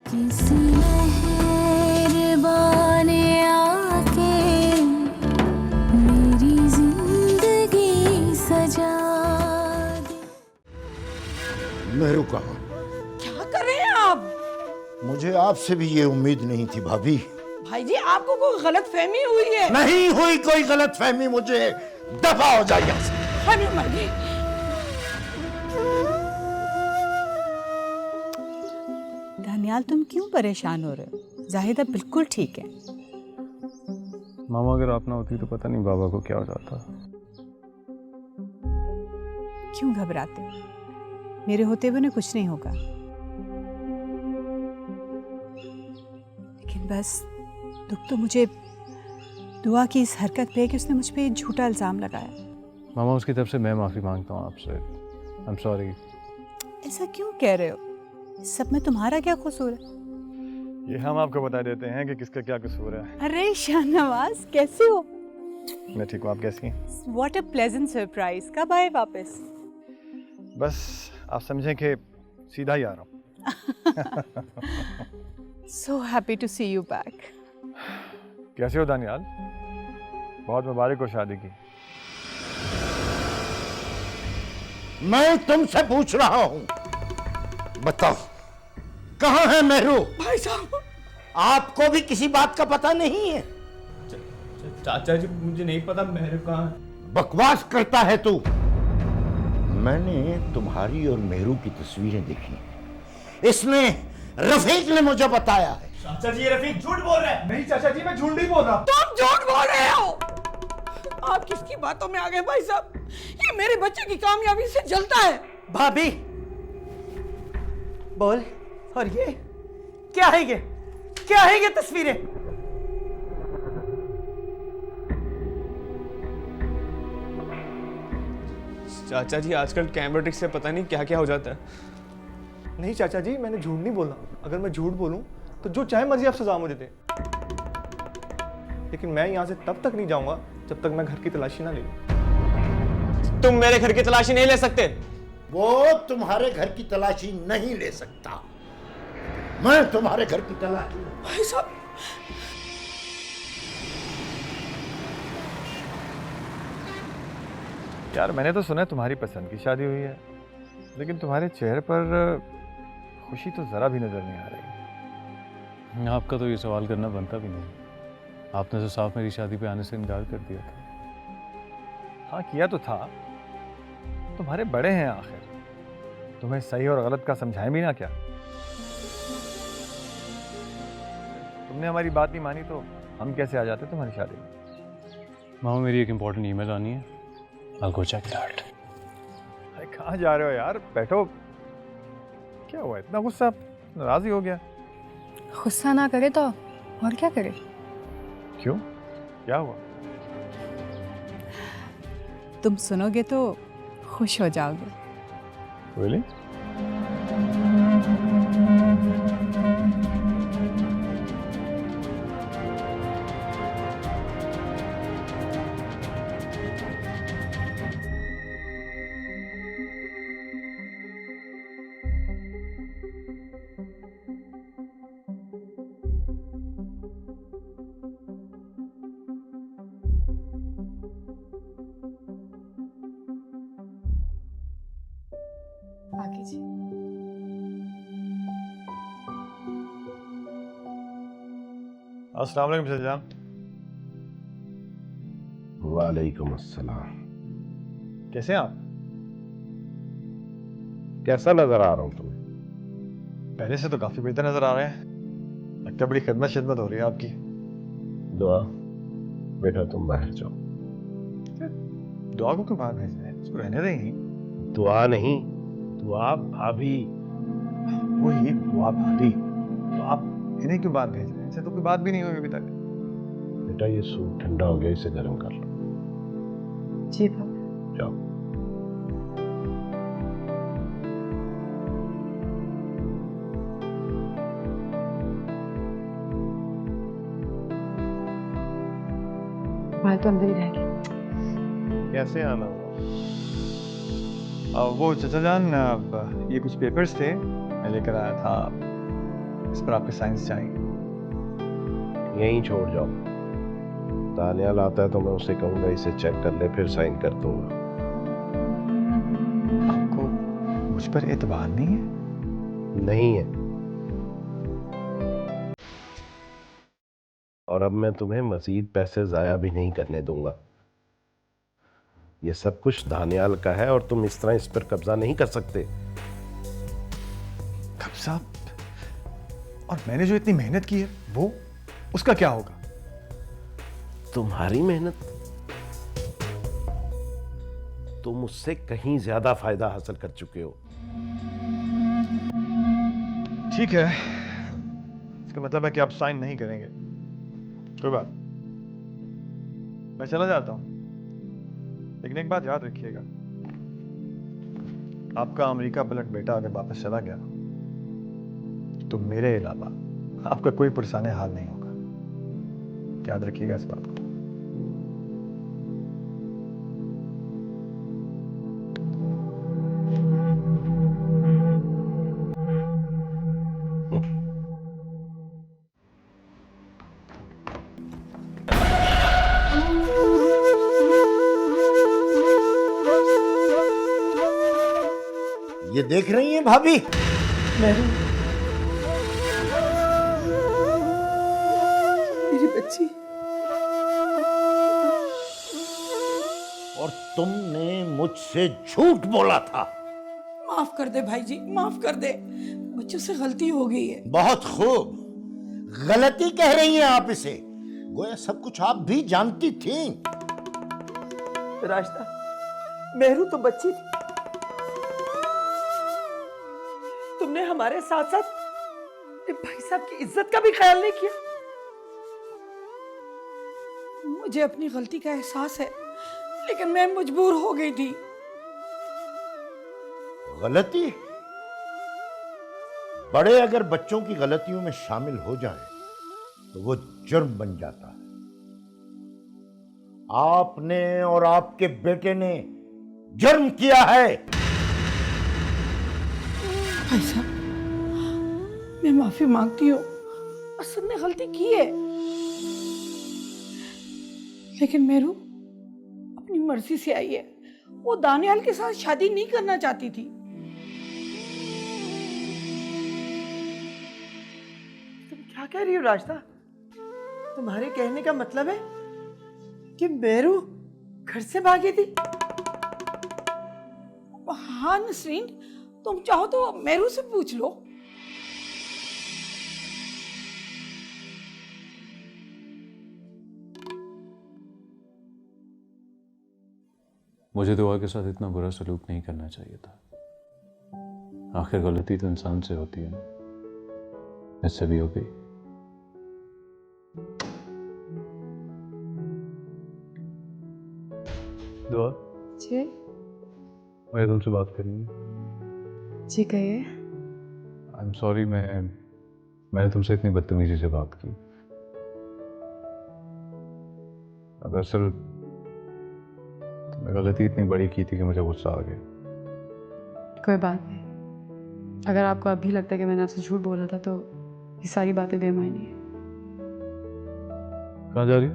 किसी मेहरबान आके मेरी जिंदगी सजा दे। मेहरू कहाँ? क्या कर रहे हैं आप? मुझे आपसे भी ये उम्मीद नहीं थी भाभी। भाई जी, आपको कोई गलत फहमी हुई है? नहीं हुई कोई गलत फहमी, मुझे दफा हो जाए यहाँ से। हमें मर गई। दानियाल, तुम क्यों परेशान हो रहे हो? जाहिदा बिल्कुल ठीक है। मामा अगर आप ना होती तो पता नहीं बाबा को क्या हो जाता। क्यों घबराते हो? मेरे होते हुए ना कुछ नहीं होगा। लेकिन बस दुख तो मुझे दुआ की इस हरकत पे है कि उसने मुझ पे झूठा इल्जाम लगाया। मामा, उसकी तरफ से मैं माफ़ी मांगता हूँ आपसे। I am sorry. ऐसा क्यों कह रहे हो? इस सब में तुम्हारा क्या कसूर है? ये हम आपको बता देते हैं कि किसका क्या कसूर है। अरे शाहनवाज, कैसे हो? मैं ठीक हूँ, आप कैसी हैं? What a pleasant surprise. कब आए वापस? बस आप समझें कि सीधा ही आ रहा हूँ। So happy to see you back. कैसे हो दानियाल? बहुत मुबारक हो शादी की। मैं तुमसे पूछ रहा हूँ, बताओ कहाँ है मेहरू? भाई साहब, आपको भी किसी बात का पता नहीं है? चाचा जी, मुझे नहीं पता मेहरू कहाँ है। बकवास करता है तू। मैंने तुम्हारी और मेहरू की तस्वीरें देखी, इसने रफीक ने मुझे बताया है। चाचा जी, ये रफीक झूठ बोल रहा है। नहीं चाचा जी, मैं झूठ नहीं बोल रहा। तुम झूठ बोल रहे हो। आप किसकी बातों में आ गए भाई साहब? ये मेरे बच्चे की कामयाबी से जलता है। भाभी बोल, और ये क्या है? ये क्या है? ये तस्वीरें चाचा जी, आजकल कैमरा ट्रिक से पता नहीं क्या क्या हो जाता है। नहीं चाचा जी, मैंने झूठ नहीं बोला। अगर मैं झूठ बोलूं तो जो चाहे मर्जी आप सजा मुझे दे, लेकिन मैं यहां से तब तक नहीं जाऊंगा जब तक मैं घर की तलाशी ना ले लूं। तुम मेरे घर की तलाशी नहीं ले सकते। वो तुम्हारे घर की तलाशी नहीं ले सकता, मैं तुम्हारे घर की तलाशी। भाई साहब, यार, मैंने तो सुना है तुम्हारी पसंद की शादी हुई है, लेकिन तुम्हारे चेहरे पर खुशी तो ज़रा भी नज़र नहीं आ रही। आपका तो ये सवाल करना बनता भी नहीं। आपने तो साफ मेरी शादी पे आने से इनकार कर दिया था। हाँ, किया तो था। तुम्हारे बड़े हैं आखिर, तुम्हें सही और गलत का समझाएं भी ना क्या? तुमने हमारी बात नहीं मानी तो हम कैसे आ जाते तुम्हारी शादी में? मामा, मेरी एक इम्पोर्टेंट ईमेल आनी है। I'll go check it out. अरे कहाँ जा रहे हो यार? बैठो। क्या हुआ, इतना गुस्सा? नाराज ही हो गया? गुस्सा ना करे तो और क्या करे? क्यों, क्या हुआ? तुम सुनोगे तो खुश हो जाओगे। Really? बाकी जी, अस्सलाम वालेकुम सज्जान। वालेकुम अस्सलाम। कैसे हैं आप? कैसा नजर आ रहा हूँ तुम्हें? पहले से तो काफी बेहतर नजर आ रहे हैं। लगता है बड़ी खिदमत हो रही है आपकी। दुआ, बेटा तुम बाहर जाओ। दुआ को क्यों बाहर भेज रहे हैं? इसको रहने देंगे। दुआ नहीं, दुआ भाभी। वही दुआ भाभी। तो आप इन्हें क्यों बाहर भेज रहे हैं? इनसे तो कोई बात भी नहीं हुई अभी तक। बेटा ये सूप ठंडा हो गया, इसे गर्म कर लो। जी बाबा। जाओ। बाल तो अंदर ही रह गए। कैसे आना हुआ? वो चाचा जान, ये कुछ पेपर्स थे, मैं लेकर आया था। इस पर आपके साइंस चाहिए। यहीं छोड़ जाओ। दानियाल आता है तो मैं उसे कहूंगा इसे चेक कर ले, फिर साइन कर दूंगा। आपको मुझ पर एतबार नहीं है? नहीं है। और अब मैं तुम्हें मजीद पैसे जाया भी नहीं करने दूंगा। ये सब कुछ दानियाल का है और तुम इस तरह इस पर कब्जा नहीं कर सकते। कब्जा? और मैंने जो इतनी मेहनत की है वो, उसका क्या होगा? तुम्हारी मेहनत? तुम उससे कहीं ज्यादा फायदा हासिल कर चुके हो। ठीक है, इसका मतलब है कि आप साइन नहीं करेंगे। कोई बात, मैं चला जाता हूं, लेकिन एक बात याद रखिएगा, आपका अमेरिका पलट बेटा अगर वापस चला गया तो मेरे अलावा आपका कोई पुरसाने हाल नहीं होगा। याद रखिएगा इस बात को। ये देख रही हैं भाभी? मेरी बच्ची। और तुमने मुझसे झूठ बोला था। माफ कर दे भाई जी, माफ कर दे, बच्चों से गलती हो गई है। बहुत खूब, गलती कह रही हैं आप इसे, गोया सब कुछ आप भी जानती थी। रास्ता, मेहरू तो बच्ची थी। तुमने हमारे साथ साथ भाई साहब की इज्जत का भी ख्याल नहीं किया। मुझे अपनी गलती का एहसास है, लेकिन मैं मजबूर हो गई थी। गलती? बड़े अगर बच्चों की गलतियों में शामिल हो जाएं, तो वो जुर्म बन जाता है। आपने और आपके बेटे ने जुर्म किया है। भाई साहब, मैं माफी मांगती हूँ, असद ने गलती की है, लेकिन मेरू अपनी मर्जी से आई है। वो दानियाल के साथ शादी नहीं करना चाहती थी। तुम क्या कह रही हो रास्ता? तुम्हारे कहने का मतलब है कि मेरू घर से भागी थी? हाँ नसरीन, तुम चाहो तो मेरू से पूछ लो। मुझे दुआ के साथ इतना बुरा सलूक नहीं करना चाहिए था। आखिर गलती तो इंसान से होती है ना, इससे भी हो गई। दुआ जी मुझे तुमसे बात करनी है। जी कहिए। आई एम सॉरी, मैंने तुमसे इतनी बदतमीजी से बात की। दरअसल तुमने गलती इतनी बड़ी की थी कि मुझे गुस्सा आ गया। कोई बात नहीं, अगर आपको अभी लगता है कि मैंने आपसे झूठ बोला था तो ये सारी बातें बेमायनी है। कहाँ जा रही हो?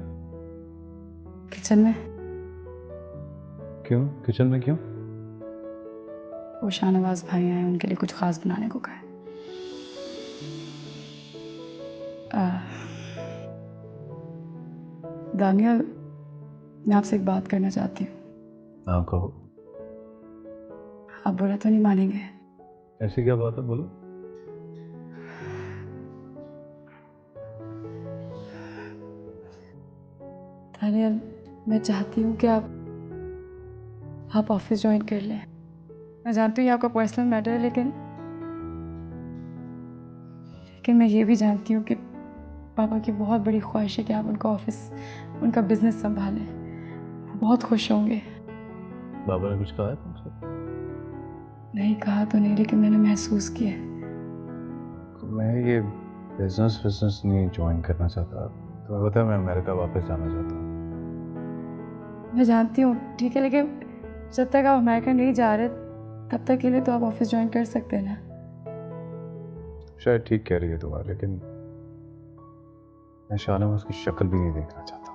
किचन में। क्यों किचन में क्यों? वो शाहनवाज भाई आए, उनके लिए कुछ खास बनाने को कहा है। दानियाल, मैं आपसे एक बात करना चाहती हूँ। हाँ कहो। आप बुरा तो नहीं मानेंगे? ऐसी क्या बात है, बोलो। दानियाल, मैं चाहती हूँ कि आप ऑफिस ज्वाइन कर लें। मैं जानती हूँ ये आपका पर्सनल मैटर है, लेकिन मैं ये भी जानती हूँ कि पापा की बहुत बड़ी ख्वाहिश है कि आप उनका ऑफिस, उनका बिजनेस संभालें। वो बहुत खुश होंगे। बाबा ने कुछ कहा है तुमसे? नहीं कहा तो नहीं, लेकिन मैंने महसूस किया है। तो मैं ये बिजनेस नहीं ज्वाइन करना चाहता। तुम्हें पता है मैं अमेरिका वापस जाना चाहता हूँ। मैं जानती हूँ, ठीक है, लेकिन जब तक आप अमेरिका नहीं जा रहे तब तक के लिए तो आप ऑफिस ज्वाइन कर सकते हैं ना। शायद ठीक कह रही है दुआ, लेकिन मैं शाहनवाज की शक्ल भी नहीं देखना चाहता।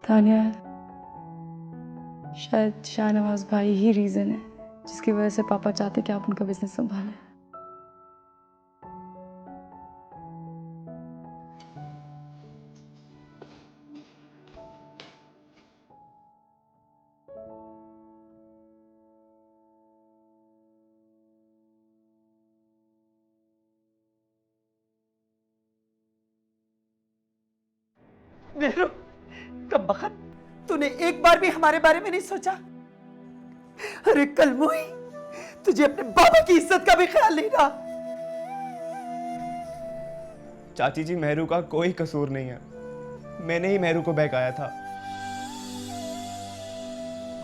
तानिया, शायद शाहनवाज भाई ही रीज़न है जिसकी वजह से पापा चाहते कि आप उनका बिजनेस संभालें। मेरू, कब बखत तूने एक बार भी हमारे बारे में नहीं सोचा? अरे कलमुई, तुझे अपने बाबा की इज्जत का भी ख्याल नहीं रहा। चाची जी, मेहरू का कोई कसूर नहीं है, मैंने ही मेहरू को बहकाया था।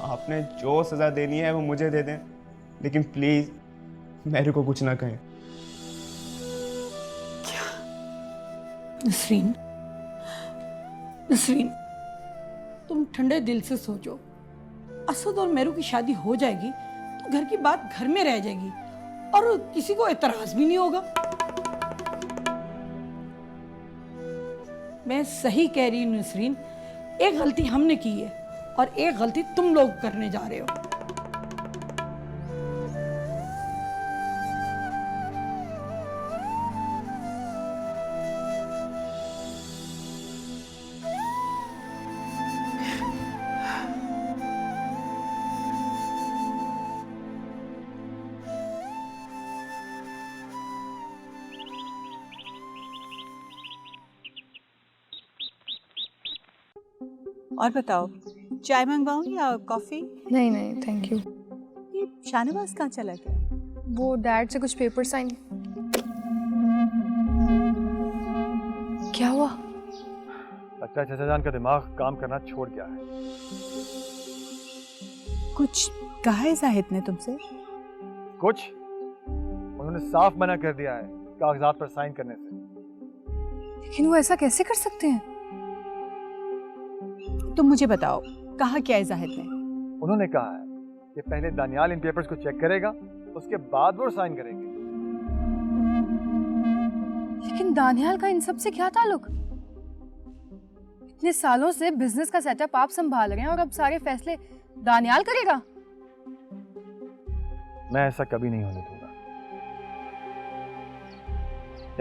आपने जो सजा देनी है वो मुझे दे दें, लेकिन प्लीज मेहरू को कुछ ना कहें। नसरीन, नसरीन, तुम ठंडे दिल से सोचो। असद और मेरू की शादी हो जाएगी तो घर की बात घर में रह जाएगी और किसी को एतराज भी नहीं होगा। मैं सही कह रही हूँ नसरीन, एक गलती हमने की है और एक गलती तुम लोग करने जा रहे हो। और बताओ, चाय मंगवाऊं या कॉफी? नहीं नहीं, थैंक यू। ये शाहनवाज कहाँ चला गया? वो डैड से कुछ पेपर साइन। क्या हुआ? लगता है चाचा जान का दिमाग काम करना छोड़ गया है। कुछ कहा है जाहिद ने तुमसे? कुछ? उन्होंने साफ मना कर दिया है कागजात पर साइन करने से। लेकिन वो ऐसा कैसे कर सकते हैं? तुम मुझे बताओ, कहा क्या है जाहिद ने? उन्होंने कहा है कि पहले दानियाल इन पेपर्स को चेक करेगा, उसके बाद वो साइन करेंगे। लेकिन दानियाल का इन सब से क्या ताल्लुक? इतने सालों से बिजनेस का सेटअप आप संभाल रहे हैं और अब सारे फैसले दानियाल करेगा? मैं ऐसा कभी नहीं होने दूंगा।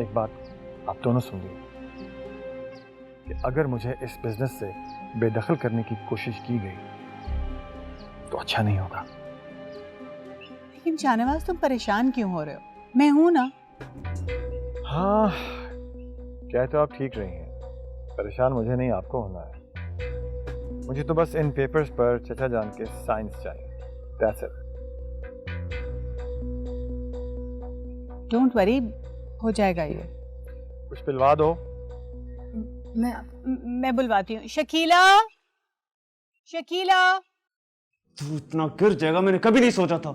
एक बात आप दोनों सुन लीजिए कि अगर मुझे इस बिजनेस से बेदखल करने की कोशिश की गई तो अच्छा नहीं होगा। लेकिन शाहनवाज, तुम परेशान क्यों हो रहे हो? मैं हूं ना। हाँ, क्या तो आप ठीक रही हैं। परेशान मुझे नहीं, आपको होना है। मुझे तो बस इन पेपर्स पर चचा जान के साइंस चाहिए। That's it. डोंट वरी, हो जाएगा ये। कुछ पिलवा दो। मैं बुलवाती हूँ। शकीला, शकीला। तू इतना गिर जाएगा मैंने कभी नहीं सोचा था।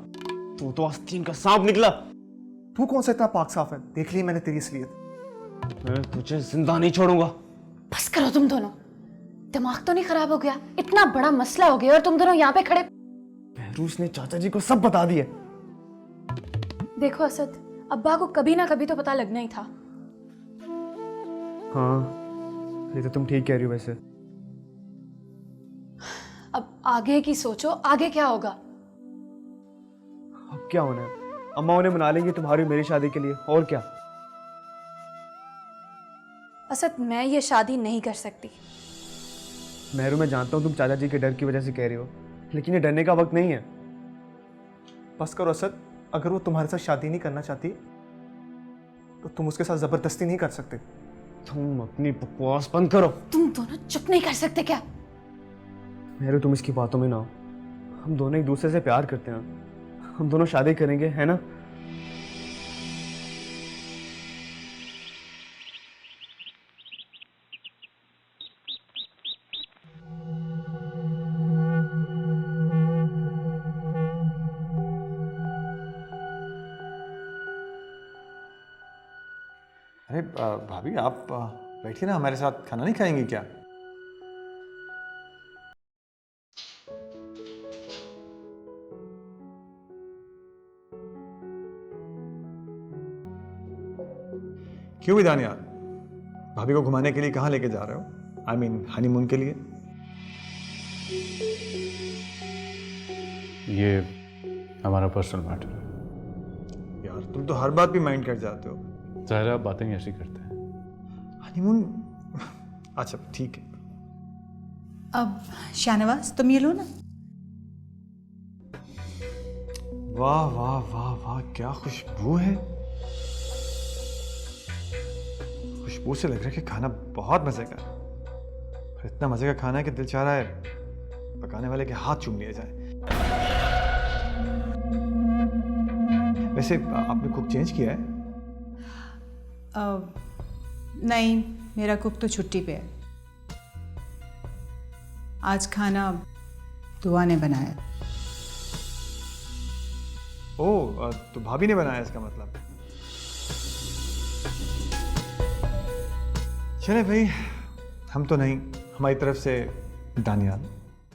तू तो आस्तीन का सांप निकला। तू कौन सा इतना पाक साफ है? देख ली मैंने तेरी असलियत। मैं तुझे जिंदा नहीं छोड़ूंगा। बस करो तुम दोनों, दिमाग तो नहीं खराब हो गया? इतना बड़ा मसला हो गया और तुम दोनों यहाँ पे खड़े। बहरूस ने चाचा जी को सब बता दिया। देखो असद, अब्बा को कभी ना कभी तो पता लगना ही था। हाँ, ये तो तुम ठीक कह रही हो। वैसे अब आगे की सोचो, आगे क्या होगा? अब क्या होना है? अम्मा उन्हें मना लेंगी तुम्हारी मेरी शादी के लिए, और क्या। असद, मैं ये शादी नहीं कर सकती। मेहरू, मैं जानता हूँ तुम चाचा जी के डर की वजह से कह रही हो, लेकिन ये डरने का वक्त नहीं है। बस करो असद, अगर वो तुम्हारे साथ शादी नहीं करना चाहती तो तुम उसके साथ जबरदस्ती नहीं कर सकते। तुम अपनी बकवास बंद करो। तुम दोनों चुप नहीं कर सकते क्या? मेहरू, तुम इसकी बातों में ना हो। हम दोनों एक दूसरे से प्यार करते हैं, हम दोनों शादी करेंगे, है ना? अरे भाभी, आप बैठिए ना, हमारे साथ खाना नहीं खाएंगी क्या? क्यों भी दानियाल, भाभी को घुमाने के लिए कहाँ लेके जा रहे हो? आई मीन हनीमून के लिए? ये हमारा पर्सनल मैटर है। यार तुम तो हर बात भी माइंड कर जाते हो। ज़ाहिर है आप बातें ही ऐसी करते हैं। हनीमून, अच्छा ठीक है। अब शाहनवाज तुम ये लो ना। वाह वाह वाह वाह, क्या खुशबू है। खुशबू से लग रहा है कि खाना बहुत मजे का है। पर इतना मजे का खाना है कि दिल चाह रहा है पकाने वाले के हाथ चूम लिए जाए। वैसे आपने कुक चेंज किया है? नहीं, मेरा कुक तो छुट्टी पे है। आज खाना दुआ ने बनाया। ओह, तो भाभी ने बनाया इसका मतलब। चले भाई, हम तो नहीं, हमारी तरफ से दानियाल,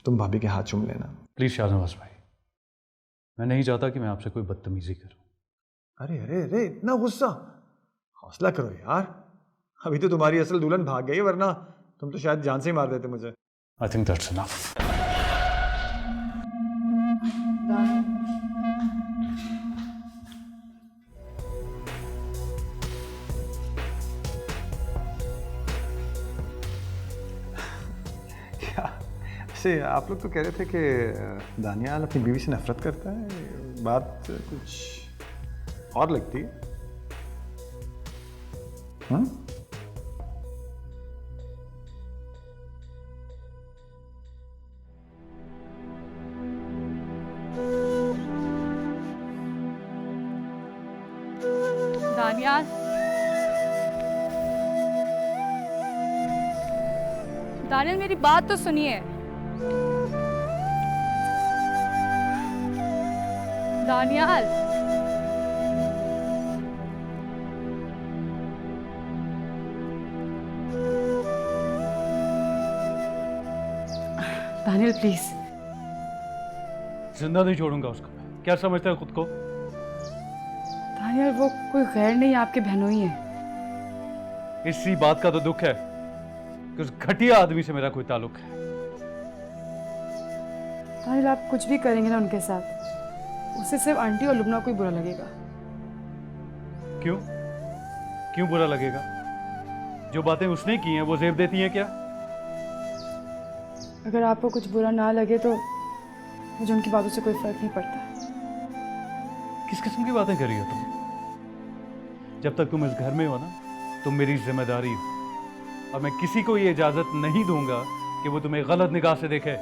तुम भाभी के हाथ चूम लेना। प्लीज़ शाहनवाज भाई, मैं नहीं चाहता कि मैं आपसे कोई बदतमीजी करूं। अरे अरे अरे, इतना गुस्सा? हौसला करो यार, अभी तो तुम्हारी असल दुल्हन भाग गई, वरना तुम तो शायद जान से ही मार देते मुझे। I think that's enough. वैसे आप लोग तो कह रहे थे कि दानियाल अपनी बीवी से नफरत करता है, बात कुछ और लगती है। हाँ? दानियाल, दानियाल मेरी बात तो सुनिए। दानियाल, दानियाल प्लीज। जिंदा नहीं छोड़ूंगा उसको। क्या समझता है खुद को? दानियाल वो कोई गैर नहीं, आपके बहनोई है। इसी बात का तो दुख है कि उस घटिया आदमी से मेरा कोई ताल्लुक है। दानियाल आप कुछ भी करेंगे ना उनके साथ, उससे सिर्फ आंटी और लुबना को ही बुरा लगेगा। क्यों? क्यों बुरा लगेगा? जो बातें उसने की हैं वो जेब देती हैं क्या? अगर आपको कुछ बुरा ना लगे तो मुझे उनकी बातों से कोई फर्क नहीं पड़ता। किस किस्म की बातें कर रही हो तुम? जब तक तुम इस घर में हो ना, तुम मेरी जिम्मेदारी हो, और मैं किसी को ये इजाजत नहीं दूंगा कि वो तुम्हें गलत निगाह से देखे।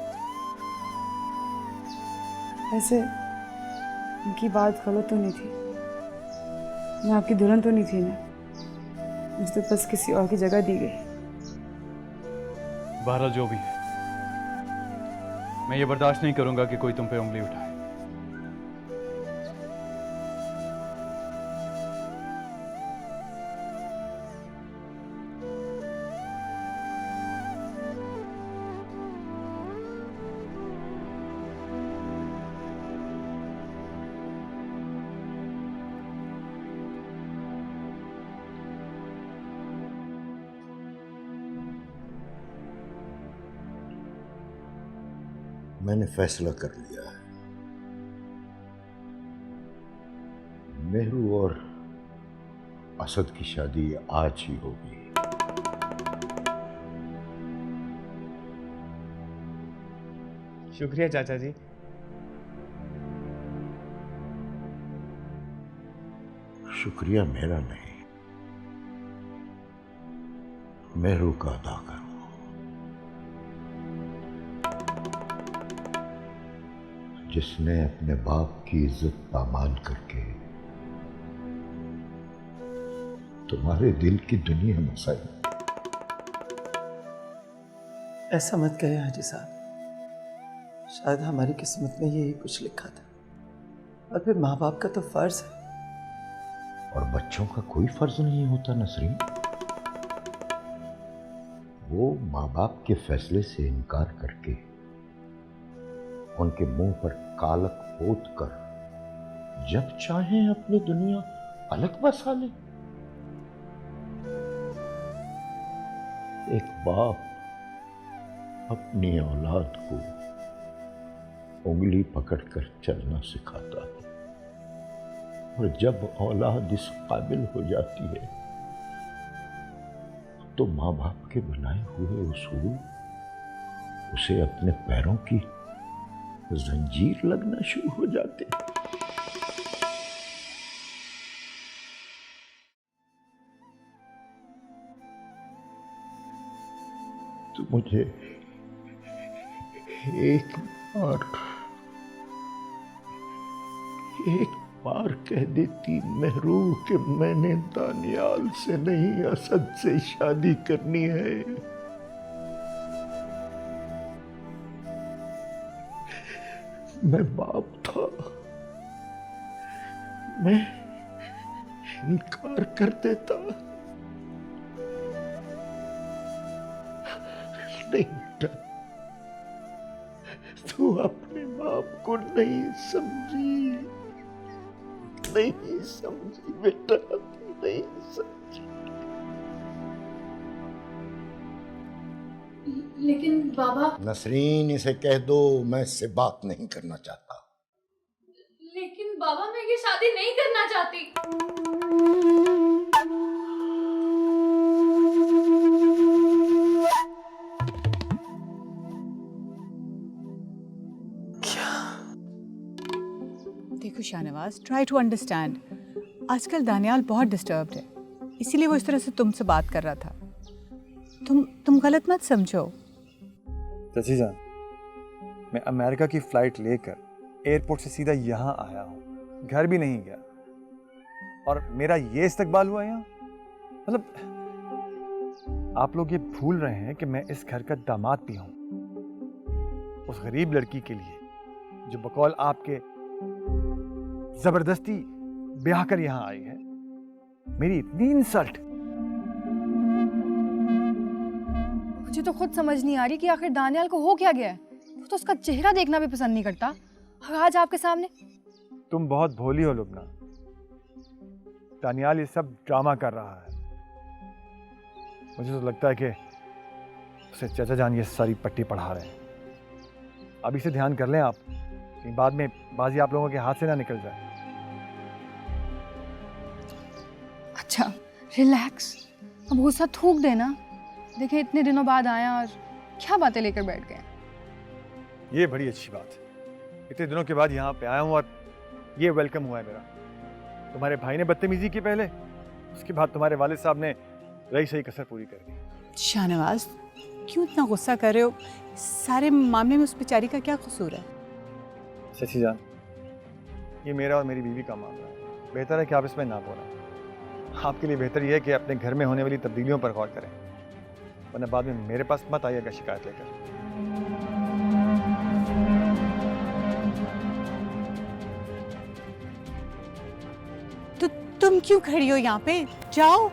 वैसे उनकी बात गलत तो नहीं थी, मैं आपकी दुल्हन तो नहीं थी ना, मुझे तो बस किसी और की जगह दी गई। बहरहाल जो भी है, मैं ये बर्दाश्त नहीं करूंगा कि कोई तुम पे उंगली उठाए। मैंने फैसला कर लिया है, मेहरू और असद की शादी आज ही होगी। शुक्रिया चाचा जी। शुक्रिया मेरा नहीं, मेहरू का अदा करो। जिसने अपने बाप की इज्जत पामाल करके तुम्हारे दिल की दुनिया मसाई। ऐसा मत कहे हाजी साहब, शायद हमारी किस्मत में यही कुछ लिखा था, और फिर माँ बाप का तो फर्ज है। और बच्चों का कोई फर्ज नहीं होता नसरीन। वो माँ बाप के फैसले से इनकार करके उनके मुंह पर कालक पोत कर जब चाहें अपनी दुनिया अलग बसा ले। एक बाप अपनी औलाद को उंगली पकड़कर चलना सिखाता है, और जब औलाद इस काबिल हो जाती है तो माँ बाप के बनाए हुए उसूल उसे अपने पैरों की जंजीर लगना शुरू हो जाते हैं। तो मुझे एक बार कह देती मेहरू कि मैंने दानियाल से नहीं असद से शादी करनी है, मैं बाप था, मैं इनकार कर देता। नहीं बेटा, तू अपने बाप को नहीं समझी, नहीं समझी बेटा, नहीं समझी। लेकिन बाबा। नसरीन, इसे कह दो मैं इससे बात नहीं करना चाहता। लेकिन बाबा, मैं ये शादी नहीं करना चाहती। देखो शाहनवाज, ट्राई टू अंडरस्टैंड। आजकल दानियाल बहुत डिस्टर्ब्ड है, इसीलिए वो इस तरह से तुमसे बात कर रहा था। तुम गलत मत समझो। चाची जान, मैं अमेरिका की फ्लाइट लेकर एयरपोर्ट से सीधा यहाँ आया हूँ, घर भी नहीं गया, और मेरा ये इस्तकबाल हुआ यहाँ। मतलब आप लोग ये भूल रहे हैं कि मैं इस घर का दामाद भी हूँ, उस गरीब लड़की के लिए जो बकौल आपके जबरदस्ती ब्याह कर यहाँ आई है। मेरी इतनी इंसल्ट। मुझे तो खुद समझ नहीं आ रही कि आखिर दानियाल को हो क्या गया है। वो तो उसका चेहरा देखना भी पसंद नहीं करता, और आज आपके सामने। तुम बहुत भोली हो लुबना। दानियाल ये सब ड्रामा कर रहा है। मुझे तो लगता है कि उसे चाचा जान ये सारी पट्टी पढ़ा रहे हैं। अभी से ध्यान कर लें आप, कि बाद में बाजी आप लोगों के हाथ से ना निकल जाए। अच्छा रिलैक्स, अब गुस्सा थूक देना। देखिए इतने दिनों बाद आया और क्या बातें लेकर बैठ गए। ये बड़ी अच्छी बात है, इतने दिनों के बाद यहाँ पे आया हूँ और ये वेलकम हुआ है मेरा। तुम्हारे भाई ने बदतमीजी की पहले, उसके बाद तुम्हारे वालिद साहब ने रही सही कसर पूरी कर दी। शाहनवाज, क्यों इतना गुस्सा कर रहे हो? सारे मामले में उस बेचारी का क्या कसूर है? चाची जान, ये मेरा और मेरी बीवी का मामला है, बेहतर है कि आप इसमें ना बोलें। आपके लिए बेहतर यह है कि अपने घर में होने वाली तब्दीलियों पर गौर करें, वरना बाद में मेरे पास मत आइएगा शिकायत लेकर। तो तुम क्यों खड़ी हो यहाँ पे? जाओ।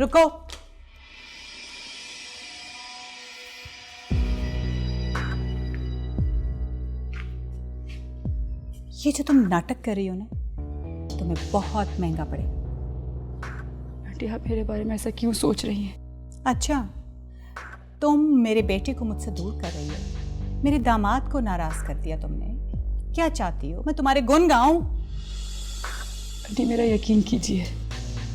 रुको। ये जो तुम नाटक कर रही हो ना, तुम्हें बहुत महंगा पड़ेगा। आंटी आप मेरे बारे में ऐसा क्यों सोच रही हैं? अच्छा, तुम मेरे बेटे को मुझसे दूर कर रही हो, मेरे दामाद को नाराज कर दिया तुमने। क्या चाहती हो, मैं तुम्हारे गुण गाऊं? आंटी मेरा यकीन कीजिए,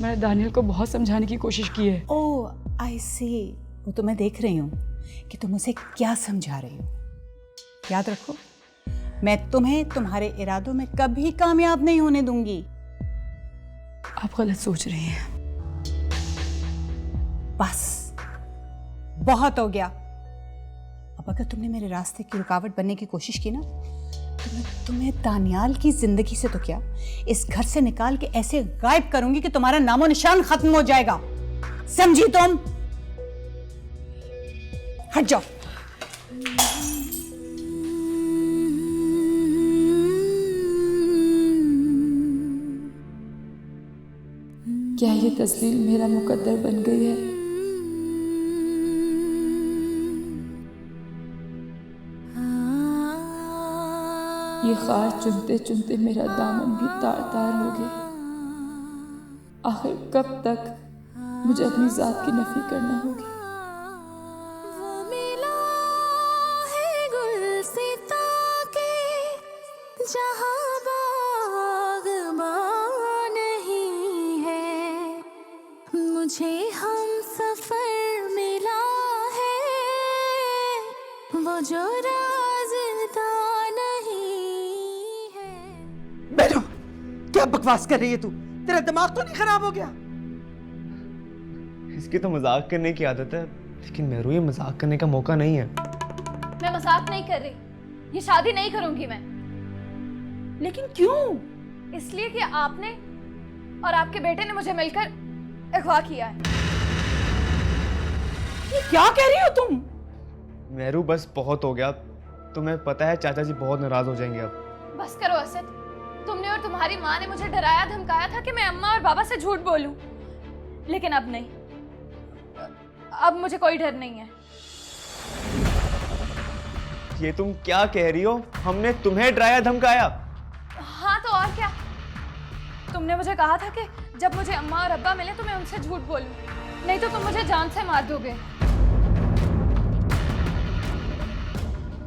मैंने दानियल को बहुत समझाने की कोशिश की है। ओह आई सी, वो तो मैं देख रही हूँ कि तुम उसे क्या समझा रही हो। याद रखो, मैं तुम्हें तुम्हारे इरादों में कभी कामयाब नहीं होने दूंगी। आप गलत सोच रही हैं। बस बहुत हो गया। अब अगर तुमने मेरे रास्ते की रुकावट बनने की कोशिश की ना, तो मैं तुम्हें दानियाल की जिंदगी से तो क्या, इस घर से निकाल के ऐसे गायब करूंगी कि तुम्हारा नामो निशान खत्म हो जाएगा। समझी तुम? हट जाओ। क्या ये तस्वीर मेरा मुकद्दर बन गई है? ये खार चुनते चुनते मेरा दामन भी तार तार हो गया। आखिर कब तक मुझे अपनी जात की नफी करना होगी। वो मिला है गुलसिता के जहाँ बाग़बान नहीं है, मुझे हम सफर मिला है वो जो राज़दा नहीं है। मैरू, क्या बकवास कर रही है तू? तेरा दिमाग तो नहीं खराब हो गया? इसकी तो मजाक करने की आदत है, लेकिन मेरू ये मजाक करने का मौका नहीं है। मैं मजाक नहीं कर रही, ये शादी नहीं करूंगी मैं। लेकिन क्यों? इसलिए कि आपने और आपके बेटे ने मुझे मिलकर अगवा किया है। ये क्या कह रही हो तुम? मेरू बस बहुत हो गया, तुम्हें पता है चाचा जी बहुत नाराज हो जाएंगे अब। बस करो असद, तुमने और तुम्हारी माँ ने मुझे डराया धमकाया था कि मैं अम्मा और बाबा से झूठ बोलूं, लेकिन अब नहीं, अब मुझे कोई डर नहीं है। ये तुम क्या कह रही हो? हमने तुम्हें डराया धमकाया? हाँ तो और क्या, तुमने मुझे कहा था कि जब मुझे अम्मा और अब्बा मिले तो मैं उनसे झूठ बोलूं, नहीं तो तुम मुझे जान से मार दोगे।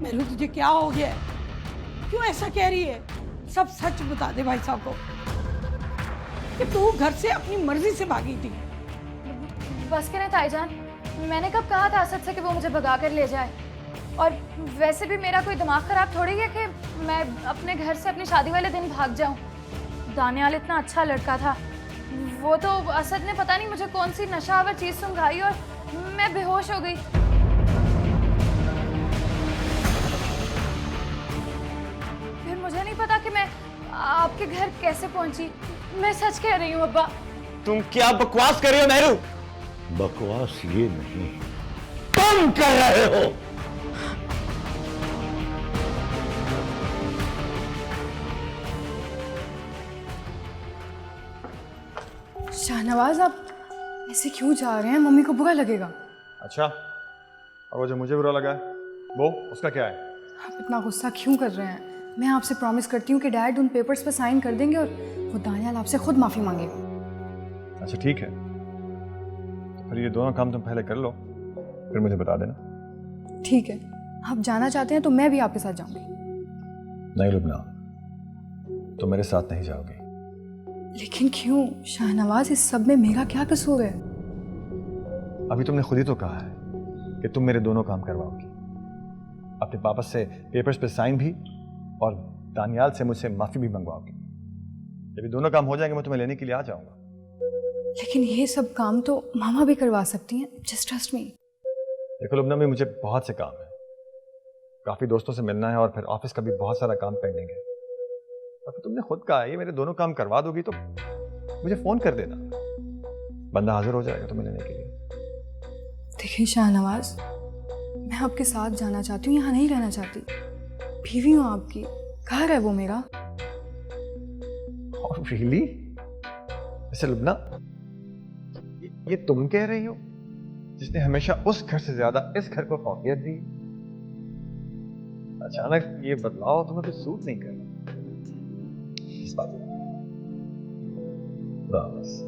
मेरू तुझे क्या हो गया है? क्यों ऐसा कह रही है? सब सच बता दे भाई साहब को कि तू घर से अपनी मर्जी से भागी थी। बस करें ताईजान, मैंने कब कहा था असद से कि वो मुझे भगा कर ले जाए? और वैसे भी मेरा कोई दिमाग खराब थोड़ी है कि मैं अपने घर से अपनी शादी वाले दिन भाग जाऊं। दानियाल इतना अच्छा लड़का था, वो तो असद ने पता नहीं मुझे कौन सी नशावर चीज़ सुंघाई और मैं बेहोश हो गई। फिर मुझे नहीं पता कि मैं आपके घर कैसे पहुंची। मैं सच कह रही हूँ अब्बा। तुम क्या बकवास कर रही हो मेरू? बकवास ये नहीं, तुम कर रहे हो। शाहनवाज, आप ऐसे क्यों जा रहे हैं? मम्मी को बुरा लगेगा। अच्छा, और वो जो मुझे बुरा लगा है वो उसका क्या है? आप इतना गुस्सा क्यों कर रहे हैं? मैं आपसे प्रॉमिस करती हूँ कि डैड उन पेपर्स पे साइन कर देंगे और वो दानियाल आपसे खुद माफी मांगेगा। अच्छा ठीक है, तो फिर ये दोनों काम तुम पहले कर लो, फिर मुझे बता देना। ठीक है, आप जाना चाहते हैं तो मैं भी आपके साथ जाऊंगी। नहीं लुबना, तुम मेरे साथ नहीं जाओगी। लेकिन क्यों शाहनवाज, इस सब में मेरा क्या कसूर है? अभी तुमने खुद ही तो कहा है कि तुम मेरे दोनों काम करवाओगी, अपने पापा से पेपर्स पे साइन भी और दानियाल से मुझसे माफी भी मंगवाओगी। जब ये दोनों काम हो जाएंगे मैं तुम्हें लेने के लिए आ जाऊंगा। लेकिन ये सब काम तो मामा भी करवा सकती हैं, जस्ट ट्रस्ट मी। देखो लुबना, में मुझे बहुत से काम है, काफी दोस्तों से मिलना है और फिर ऑफिस का भी बहुत सारा काम पेंडिंग है। और फिर तुमने खुद कहा ये मेरे दोनों काम करवा दोगी तो मुझे फोन कर देना, बंदा हाजिर हो जाएगा तुम्हें लेने के लिए। देखिए शाहनवाज, मैं आपके साथ जाना चाहती हूँ, यहाँ नहीं रहना चाहती। बीवी हूँ आपकी, घर है वो मेरा। रियली? वैसे लुबना, ये तुम कह रही हो जिसने हमेशा उस घर से ज्यादा इस घर को फौकियत दी? अचानक ये बदलाव तुम्हें कुछ सूट नहीं कर रहा। इस बात बस।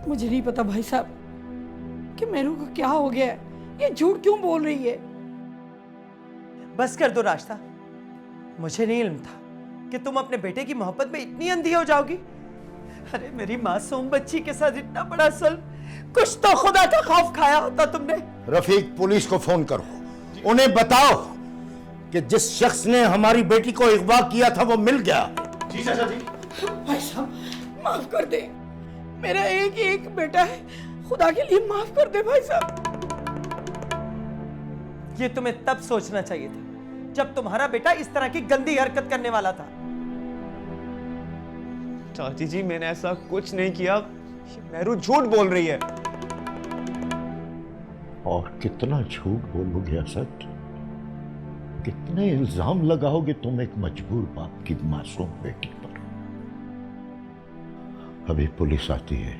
मुझे नहीं पता भाई साहब कि मेरू को क्या हो गया है, ये झूठ क्यों बोल रही है। बस कर दो रास्ता, मुझे नहीं इल्म था कि तुम अपने बेटे की मोहब्बत में इतनी अंधी हो जाओगी। अरे मेरी मासूम बच्ची के साथ इतना बड़ा जुल्म, कुछ तो खुदा का खौफ खाया होता तुमने। रफीक, पुलिस को फोन करो, उन्हें बताओ कि जिस शख्स ने हमारी बेटी को अगवा किया था वो मिल गया। जी चाचा जी। भाई साहब माफ कर दे, मेरा एक ही एक बेटा है, खुदा के लिए माफ कर दे भाई साहब। ये तुम्हें तब सोचना चाहिए था जब तुम्हारा बेटा इस तरह की गंदी हरकत करने वाला था। चाची जी मैंने ऐसा कुछ नहीं किया, ये मेहरू झूठ बोल रही है। और कितना झूठ बोलोगे असद? कितने इल्जाम लगाओगे तुम एक मजबूर बाप की मासूम बेटी पर? अभी पुलिस आती है,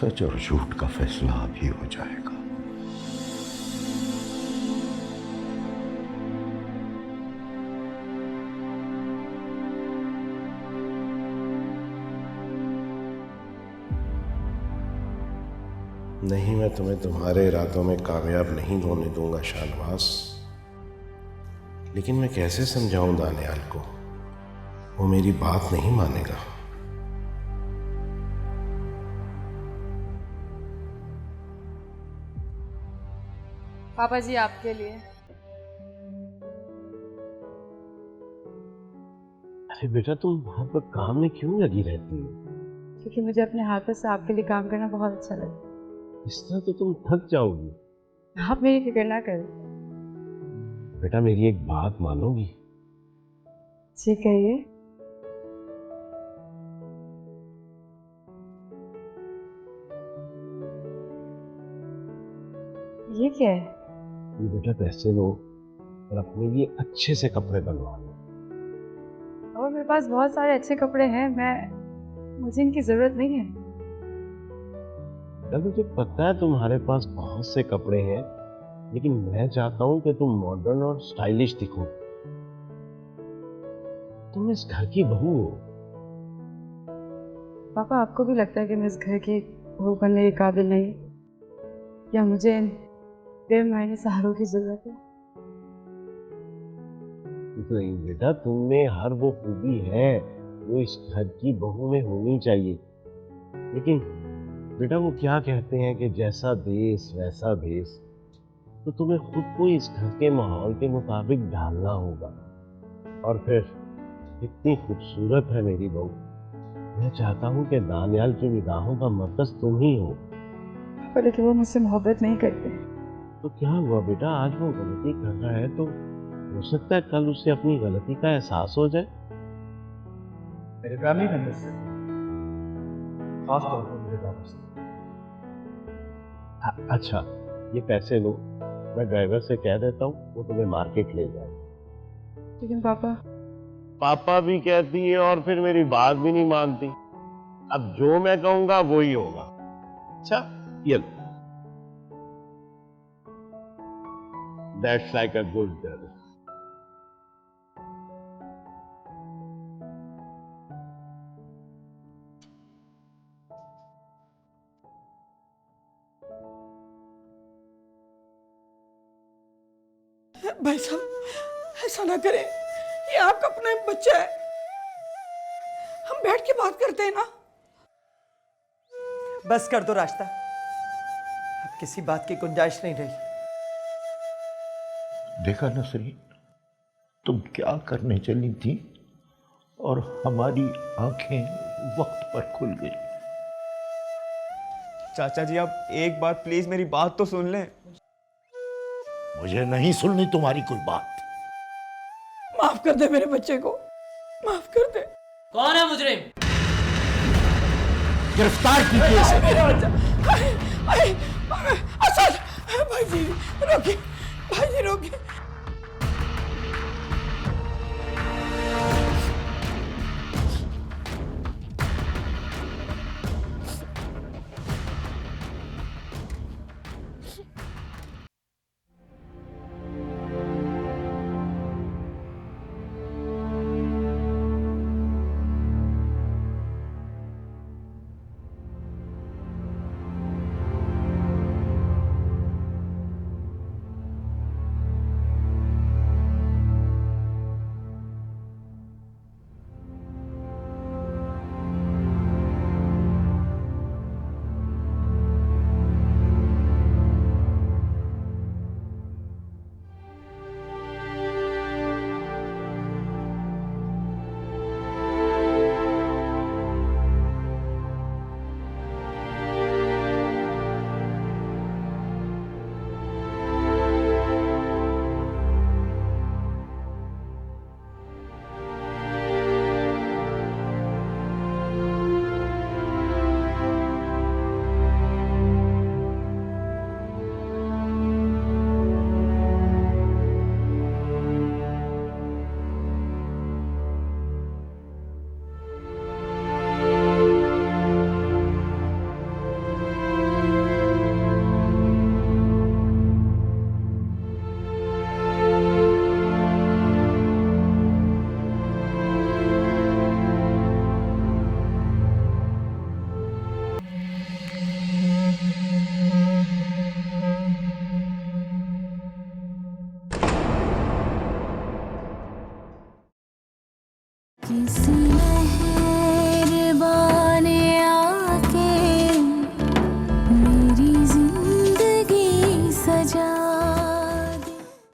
सच और झूठ का फैसला अभी हो जाएगा। नहीं, मैं तुम्हें तुम्हारे इरादों में कामयाब नहीं होने दूंगा शाहनवाज। लेकिन मैं कैसे समझाऊं दानियाल को, वो मेरी बात नहीं मानेगा। पापा जी आपके लिए। अरे बेटा, तुम वहां पर काम में क्यों लगी रहती हो? क्योंकि मुझे अपने हाथों से आपके लिए काम करना बहुत अच्छा लगता है। इस तरह तो तुम थक जाओगी। आप मेरी फिक्र ना करें। बेटा, मेरी एक बात मानोगी? जी कहिए। ये क्या है? ये बेटा पैसे लो और अपने लिए अच्छे से कपड़े बनवा लो। और मेरे पास बहुत सारे अच्छे कपड़े हैं, मुझे इनकी जरूरत नहीं है। बेटा, मुझे पता है तुम्हारे पास बहुत से कपड़े हैं, लेकिन मैं चाहता हूं कि तुम मॉडर्न और स्टाइलिश दिखो। तुम इस घर की बहू हो। पापा, आपको भी लगता है कि मैं इस घर की बहू बनने के काबिल नहीं, या मुझे इन बेमायने सहारों की जरूरत है? नहीं बेटा, तुम में हर वो खूबी है जो इस घर की बहू में होनी चाहिए। लेकिन बेटा, वो क्या कहते हैं कि जैसा देश वैसा भेष। तो तुम्हें खुद को इस घर के माहौल के मुताबिक ढालना होगा। और फिर इतनी खूबसूरत है मेरी बहू, मैं चाहता हूँ कि दानियाल की निगाहों का मरकज तुम ही हो। पर लेकिन वो मुझसे मोहब्बत नहीं करते। तो क्या हुआ बेटा, आज वो गलती कर रहा है तो हो सकता है कल उसे अपनी गलती का एहसास हो जाए। मेरे फैमिली मेंबर से, खास तौर पर मेरे बाबा से। अच्छा, ये पैसे लो, मैं ड्राइवर से कह देता हूँ वो तुम्हें मार्केट ले जाए। लेकिन पापा। पापा भी कहती है और फिर मेरी बात भी नहीं मानती। अब जो मैं कहूंगा वो ही होगा। अच्छा, ये लो। That's like a good girl. भाई साहब, ऐसा ना करें, ये आपका अपना बच्चा है। हम बैठ के बात करते हैं ना। बस कर दो रास्ता, अब किसी बात की गुंजाइश नहीं रही। देखा नसरीन, तुम क्या करने चली थी और हमारी आंखें वक्त पर खुल गई। चाचा जी, आप एक बार प्लीज मेरी बात तो सुन लें। मुझे नहीं सुननी तुम्हारी कोई बात। माफ कर दे मेरे बच्चे को, माफ कर दे। कौन है मुजरिम? गिरफ्तार कीजिए इसे। मेरा बच्चा। असद भाई जी, रोकिए।